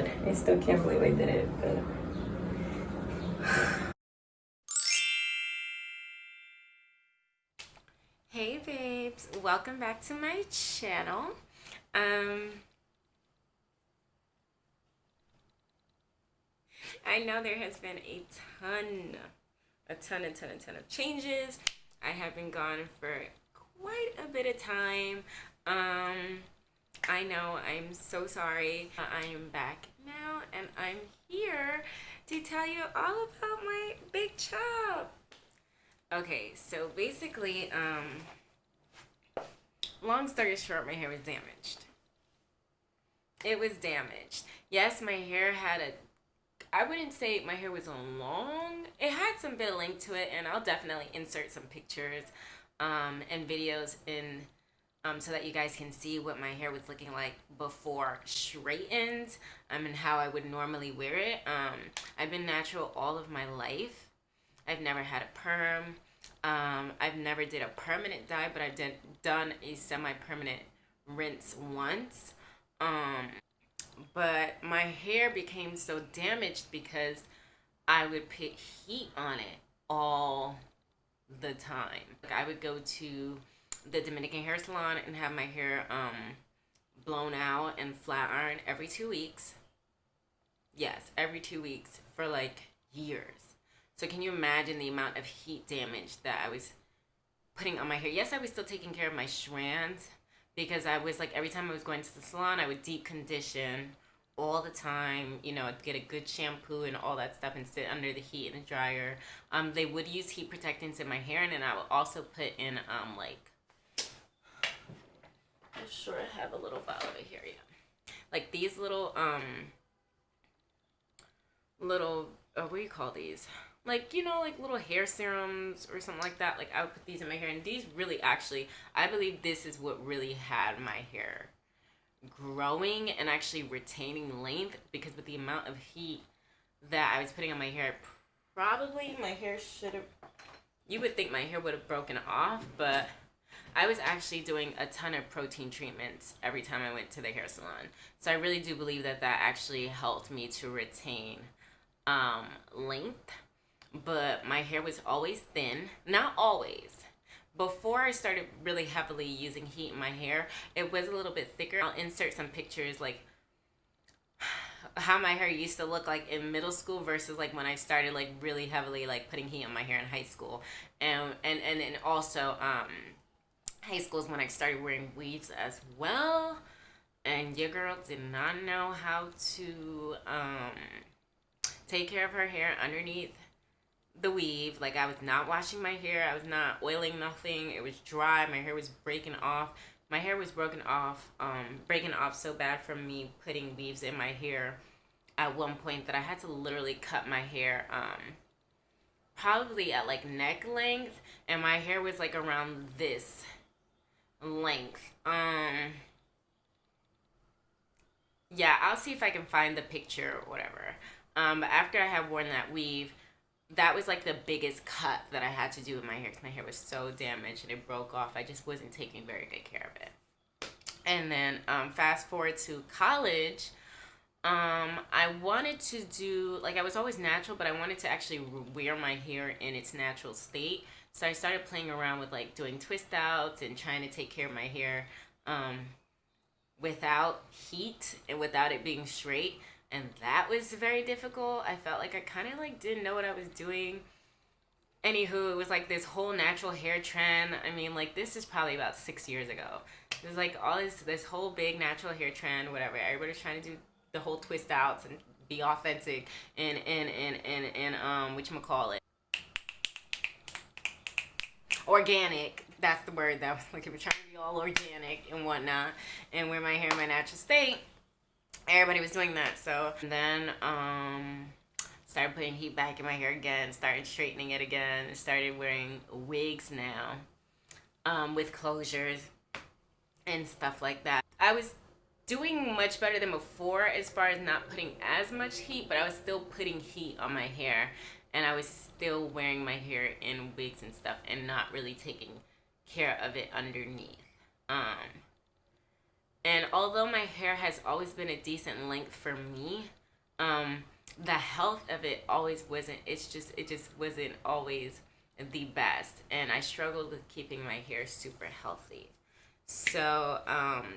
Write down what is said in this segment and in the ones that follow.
god, I still can't believe I did it, but hey babes, welcome back to my channel. I know there has been a ton of changes. I have been gone for quite a bit of time. I know, I'm so sorry. I am back now and I'm here to tell you all about my big chop. Okay, so basically, long story short, my hair was damaged. It was damaged. Yes, my hair had I wouldn't say my hair was long. It had some bit of length to it, and I'll definitely insert some pictures and videos in so that you guys can see what my hair was looking like before straightened and how I would normally wear it. I've been natural all of my life. I've never had a perm. I've never did a permanent dye, but I've done a semi-permanent rinse once. But my hair became so damaged because I would put heat on it all the time. Like I would go to the Dominican hair salon and have my hair blown out and flat ironed every 2 weeks. Yes, every 2 weeks for like years. So can you imagine the amount of heat damage that I was putting on my hair? Yes, I was still taking care of my strands because I was like, every time I was going to the salon, I would deep condition all the time, you know, I'd get a good shampoo and all that stuff and sit under the heat in the dryer. They would use heat protectants in my hair, and then I would also put in, like, I'm sure I have a little vial over here, yeah. Like these little, what do you call these? Like, you know, like little hair serums or something like that. Like I would put these in my hair, and these really actually, I believe this is what really had my hair growing and actually retaining length, because with the amount of heat that I was putting on my hair, probably my hair should have, you would think my hair would have broken off, but I was actually doing a ton of protein treatments every time I went to the hair salon. So I really do believe that that actually helped me to retain length. But my hair was always thin. Not always. Before I started really heavily using heat in my hair, it was a little bit thicker. I'll insert some pictures like how my hair used to look like in middle school versus like when I started like really heavily like putting heat on my hair in high school. And also high school is when I started wearing weaves as well. And your girl did not know how to take care of her hair underneath the weave. Like I was not washing my hair, I was not oiling nothing, it was dry, my hair was breaking off. My hair was breaking off so bad from me putting weaves in my hair at one point that I had to literally cut my hair probably at like neck length, and my hair was like around this length. Yeah, I'll see if I can find the picture or whatever. But after I had worn that weave, that was like the biggest cut that I had to do with my hair, because my hair was so damaged and it broke off. I just wasn't taking very good care of it. And then fast forward to college, I wanted to do, like I was always natural, but I wanted to actually wear my hair in its natural state. So I started playing around with like doing twist outs and trying to take care of my hair without heat and without it being straight. And that was very difficult. I felt like I kind of like didn't know what I was doing. Anywho, it was like this whole natural hair trend. I mean, like this is probably about 6 years ago. It was like all this whole big natural hair trend, whatever. Everybody's trying to do the whole twist outs and be authentic and whatchamacallit, organic. That's the word that I was looking for. Trying to be all organic and whatnot and wear my hair in my natural state. Everybody was doing that. So then started putting heat back in my hair again, started straightening it again, started wearing wigs now with closures and stuff like that. I was doing much better than before as far as not putting as much heat, but I was still putting heat on my hair, and I was still wearing my hair in wigs and stuff and not really taking care of it underneath. And although my hair has always been a decent length for me, the health of it always wasn't. It just wasn't always the best, and I struggled with keeping my hair super healthy. So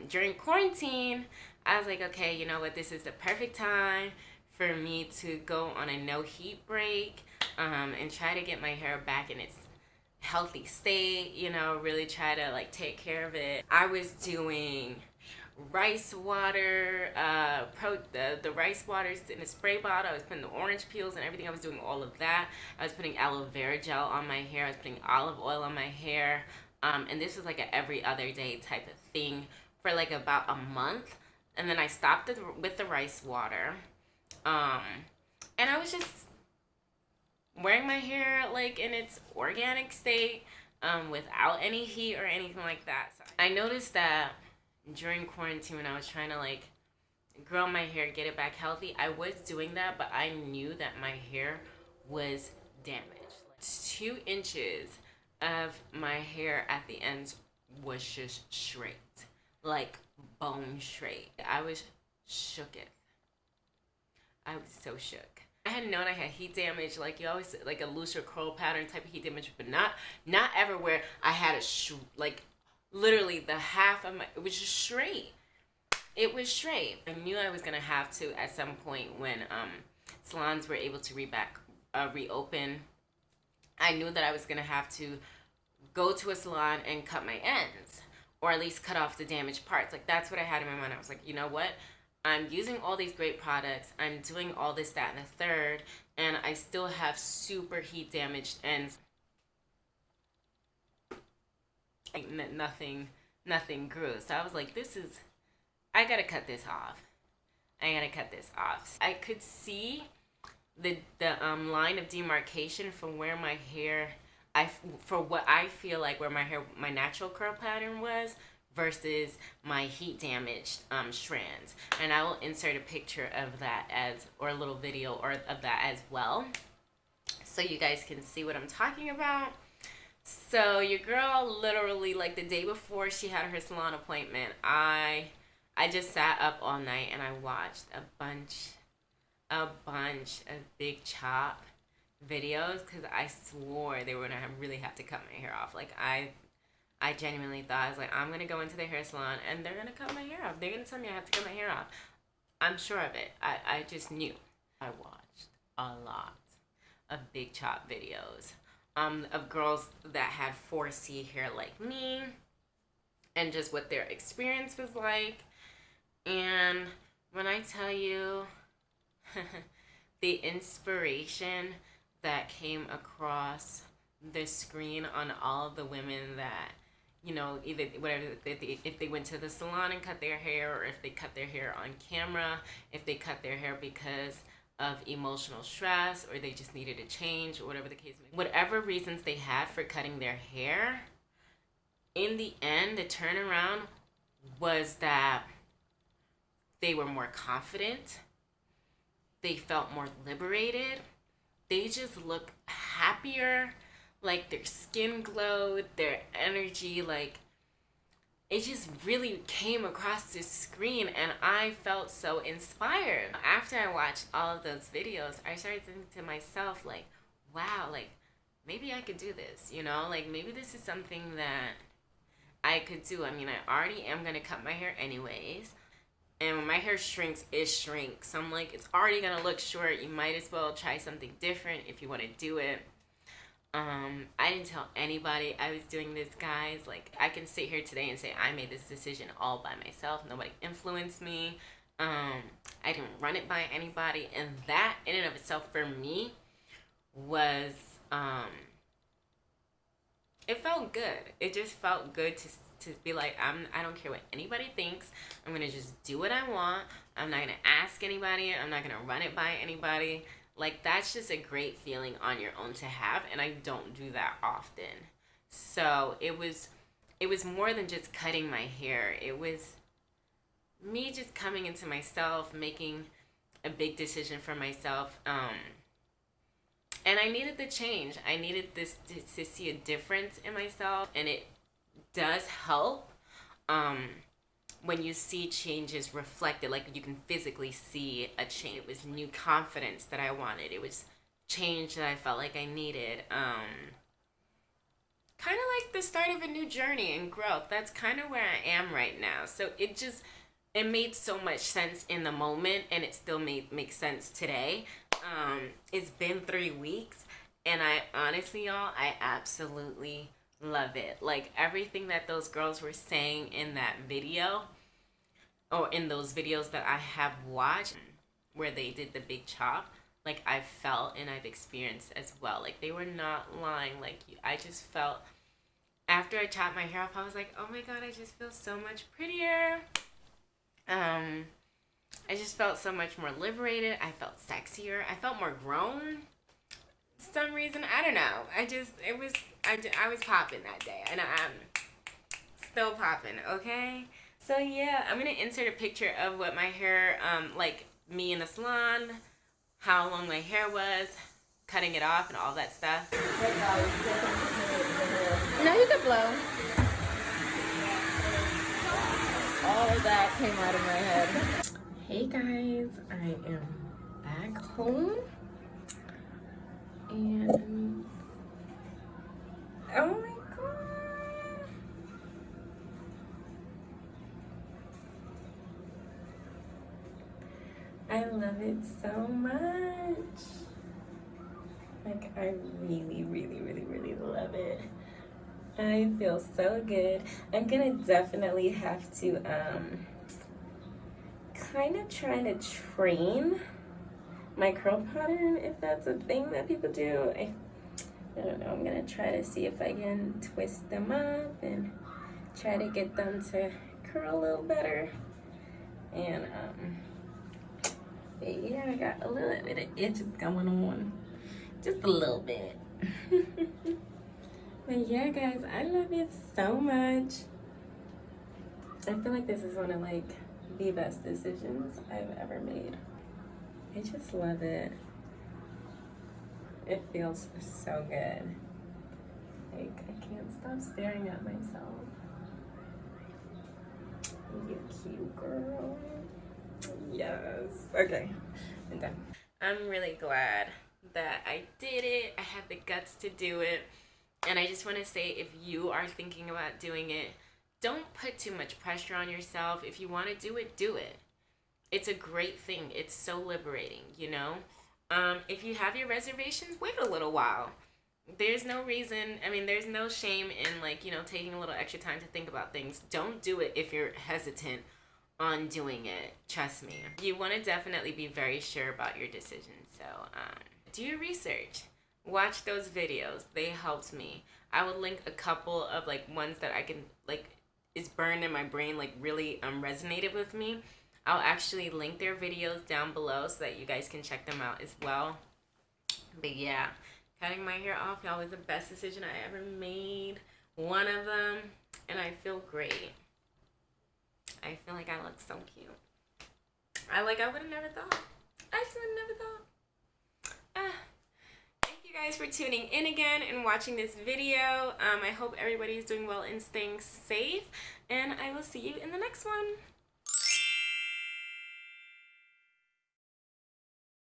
during quarantine, I was like, okay, you know what? This is the perfect time for me to go on a no heat break, and try to get my hair back in its healthy state. You know, really try to like take care of it. I was doing rice water, the rice waters in a spray bottle. I was putting the orange peels and everything. I was doing all of that. I was putting aloe vera gel on my hair. I was putting olive oil on my hair. And this was like a every other day type of thing for like about a month. And then I stopped with the rice water. And I was just wearing my hair like in its organic state, without any heat or anything like that. So I noticed that during quarantine, when I was trying to like grow my hair, get it back healthy, I was doing that, but I knew that my hair was damaged. Like 2 inches of my hair at the ends was just straight, like bone straight. I was shooketh. I was so shook. I had known I had heat damage, like you always like a looser curl pattern type of heat damage, but not ever where I had like literally the half of my, it was just straight. It was straight. I knew I was gonna have to at some point when salons were able to reopen. I knew that I was gonna have to go to a salon and cut my ends, or at least cut off the damaged parts. Like that's what I had in my mind. I was like, you know what? I'm using all these great products. I'm doing all this, that, and the third, and I still have super heat damaged ends. Nothing grew. So I was like, I gotta cut this off. I could see the line of demarcation from where my hair, for what I feel like where my natural curl pattern was versus my heat damaged strands. And I will insert a picture of that or a little video of that as well, so you guys can see what I'm talking about. So your girl literally, like the day before she had her salon appointment, I just sat up all night and I watched a bunch of big chop videos, because I swore they were gonna really have to cut my hair off. Like I genuinely thought, I was like, I'm gonna go into the hair salon and they're gonna cut my hair off. They're gonna tell me I have to cut my hair off. I'm sure of it. I just knew. I watched a lot of big chop videos. Of girls that had 4C hair like me, and just what their experience was like. And when I tell you the inspiration that came across the screen on all of the women that, you know, either whatever, if they went to the salon and cut their hair, or if they cut their hair on camera, if they cut their hair because of emotional stress, or they just needed a change, or whatever the case may be. Whatever reasons they had for cutting their hair, in the end, the turnaround was that they were more confident, they felt more liberated, they just looked happier, like their skin glowed, their energy, like it just really came across this screen, and I felt so inspired. After I watched all of those videos, I started thinking to myself, like, wow, like, maybe I could do this, you know? Like, maybe this is something that I could do. I mean, I already am going to cut my hair anyways. And when my hair shrinks, it shrinks. So I'm like, it's already going to look short. You might as well try something different if you want to do it. I didn't tell anybody I was doing this, guys. Like, I can sit here today and say I made this decision all by myself. Nobody influenced me. I didn't run it by anybody. And that, in and of itself, for me, was, it felt good. It just felt good to be like, I don't care what anybody thinks. I'm going to just do what I want. I'm not going to ask anybody. I'm not going to run it by anybody. Like, that's just a great feeling on your own to have, and I don't do that often. So it was more than just cutting my hair. It was me just coming into myself, making a big decision for myself. And I needed the change. I needed this to see a difference in myself, and it does help when you see changes reflected, like you can physically see a change. It was new confidence that I wanted. It was change that I felt like I needed. Kind of like the start of a new journey and growth. That's kind of where I am right now. So it made so much sense in the moment, and it still makes sense today. It's been 3 weeks, and I honestly, y'all, I absolutely love it. Like everything that those girls were saying in that video, or in those videos that I have watched where they did the big chop, like I felt and I've experienced as well. Like they were not lying. Like I just felt, after I chopped my hair off, I was like, oh my god, I just feel so much prettier. I just felt so much more liberated. I felt sexier. I felt more grown. For some reason, I don't know. I was popping that day, and I'm still popping. Okay. So yeah, I'm gonna insert a picture of what my hair, like me in the salon, how long my hair was, cutting it off, and all that stuff. No, you can blow. All of that came out of my head. Hey guys, I am back home, and oh my god, I love it so much. Like I really, really, really, really love it. I feel so good. I'm gonna definitely have to kind of try to train my curl pattern, if that's a thing that people do. I don't know. I'm gonna try to see if I can twist them up and try to get them to curl a little better. And but yeah, I got a little bit of itches going on, just a little bit. But yeah, guys, I love it so much. I feel like this is one of like the best decisions I've ever made. I just love it. It feels so good. Like I can't stop staring at myself. You cute girl. Yes. Okay, I'm done. I'm really glad that I did it. I had the guts to do it. And I just want to say, if you are thinking about doing it, don't put too much pressure on yourself. If you want to do it, do it. It's a great thing. It's so liberating, you know? If you have your reservations, wait a little while. There's no reason, there's no shame in, like, you know, taking a little extra time to think about things. Don't do it if you're hesitant on doing it. Trust me. You want to definitely be very sure about your decision. So, do your research. Watch those videos. They helped me. I would link a couple of like ones that I can like is burned in my brain, like really resonated with me. I'll actually link their videos down below so that you guys can check them out as well. But yeah, cutting my hair off, y'all, was the best decision I ever made. One of them, and I feel great. I feel like I look so cute. I would have never thought. I just would have never thought. Guys for tuning in again and watching this video. I hope everybody is doing well and staying safe, and I will see you in the next one.